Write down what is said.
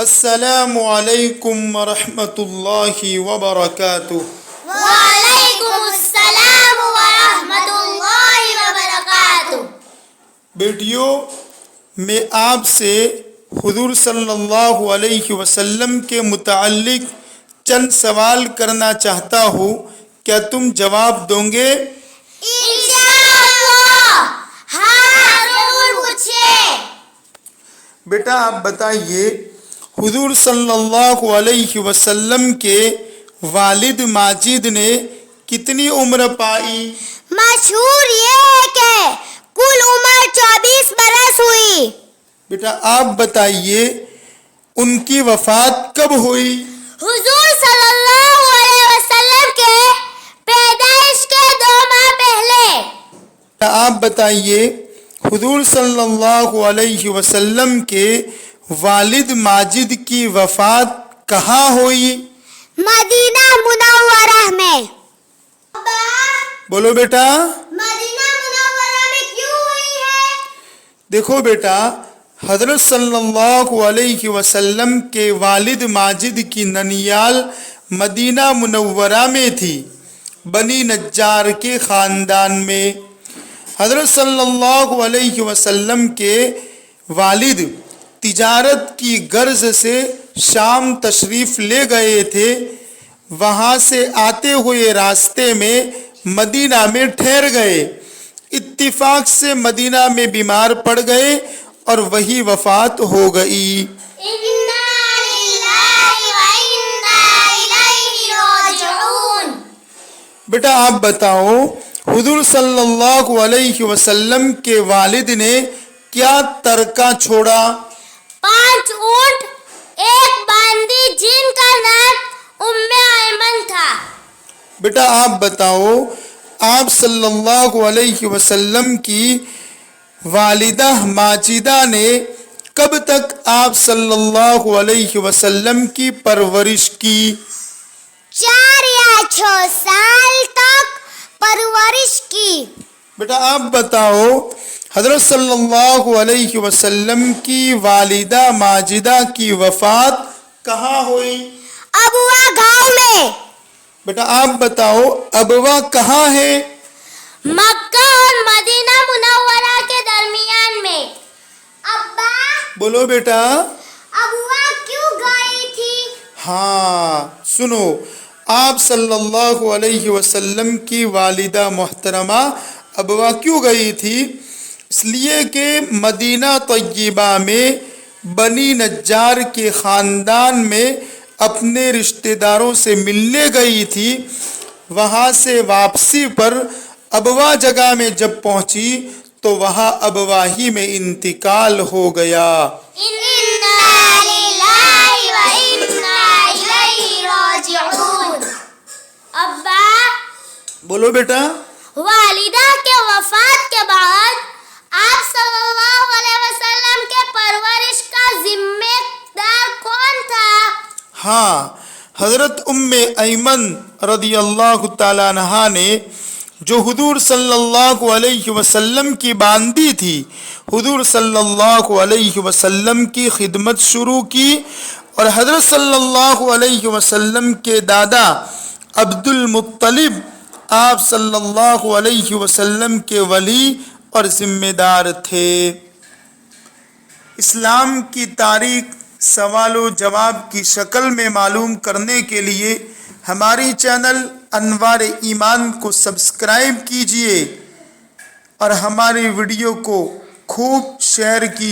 السلام علیکم ورحمۃ اللہ وبرکاتہ۔ وعلیکم السلام ورحمۃ اللہ وبرکاتہ۔ بیٹیوں، میں آپ سے حضور صلی اللہ علیہ وسلم کے متعلق چند سوال کرنا چاہتا ہوں، کیا تم جواب دو گے؟ انشاءاللہ، ہاں ضرور پوچھیے۔ بیٹا آپ بتائیے، حضور صلی اللہ علیہ وسلم کے والد ماجد نے کتنی عمر پائی؟ مشہور یہ ہے کہ کل عمر 24 برس ہوئی۔ بیٹا آپ بتائیے، ان کی وفات کب ہوئی؟ حضور صلی اللہ علیہ وسلم کے پیدائش کے 2 ماہ پہلے۔ آپ بتائیے، حضور صلی اللہ علیہ وسلم کے والد ماجد کی وفات کہاں ہوئی؟ مدینہ منورہ میں۔ بولو بیٹا۔ مدینہ منورہ میں کیوں ہوئی ہے؟ دیکھو بیٹا، حضرت صلی اللہ علیہ وسلم کے والد ماجد کی ننیال مدینہ منورہ میں تھی، بنی نجار کے خاندان میں۔ حضرت صلی اللہ علیہ وسلم کے والد تجارت کی غرض سے شام تشریف لے گئے تھے، وہاں سے آتے ہوئے راستے میں مدینہ میں ٹھہر گئے، اتفاق سے مدینہ میں بیمار پڑ گئے اور وہی وفات ہو گئی۔ اِنَّا لِلَّهِ وَإِنَّا إِلَيْهِ رَاجِعُونَ۔ بیٹا آپ بتاؤ، حضور صلی اللہ علیہ وسلم کے والد نے کیا ترکہ چھوڑا؟ 5 اونٹ، 1 باندی جن کا نام ایمن تھا۔ بیٹا آپ بتاؤ، آپ صلی اللہ علیہ وسلم کی والدہ ماجدہ نے کب تک آپ صلی اللہ علیہ وسلم کی پرورش کی؟ 4 یا 6 سال تک پرورش کی۔ بیٹا آپ بتاؤ، حضرت صلی اللہ علیہ وسلم کی والدہ ماجدہ کی وفات کہاں ہوئی؟ ابوا گاؤں میں۔ بیٹا آپ بتاؤ، ابوا کہاں ہے؟ مکہ اور مدینہ منورہ کے درمیان میں۔ ابا، بولو بیٹا۔ ابوا کیوں گئی تھی؟ ہاں سنو، آپ صلی اللہ علیہ وسلم کی والدہ محترمہ ابوا کیوں گئی تھی؟ اس لیے کہ مدینہ طیبہ میں بنی نجار کے خاندان میں اپنے رشتہ داروں سے ملنے گئی تھی۔ وہاں سے واپسی پر ابوا جگہ میں جب پہنچی تو وہاں ابوا ہی میں انتقال ہو گیا۔ اِنَّا لِلَّهِ وَإِنَّا إِلَيْهِ رَاجِعُونَ۔ ابا، بولو بیٹا۔ والدہ کے وفات کے بعد آپ صلی اللہ علیہ وسلم کے پرورش کا ذمہ دار کون تھا؟ ہاں، حضرت ایمن رضی اللہ تعالیٰ عنہا نے، جو حضور صلی اللہ علیہ وسلم کی باندی تھی، حضور صلی اللہ علیہ وسلم کی خدمت شروع کی اور حضرت صلی اللہ علیہ وسلم کے دادا عبد المطلب آپ صلی اللہ علیہ وسلم کے ولی اور ذمہ دار تھے۔ اسلام کی تاریخ سوال و جواب کی شکل میں معلوم کرنے کے لیے ہماری چینل انوار ایمان کو سبسکرائب کیجئے اور ہماری ویڈیو کو خوب شیئر کیجئے۔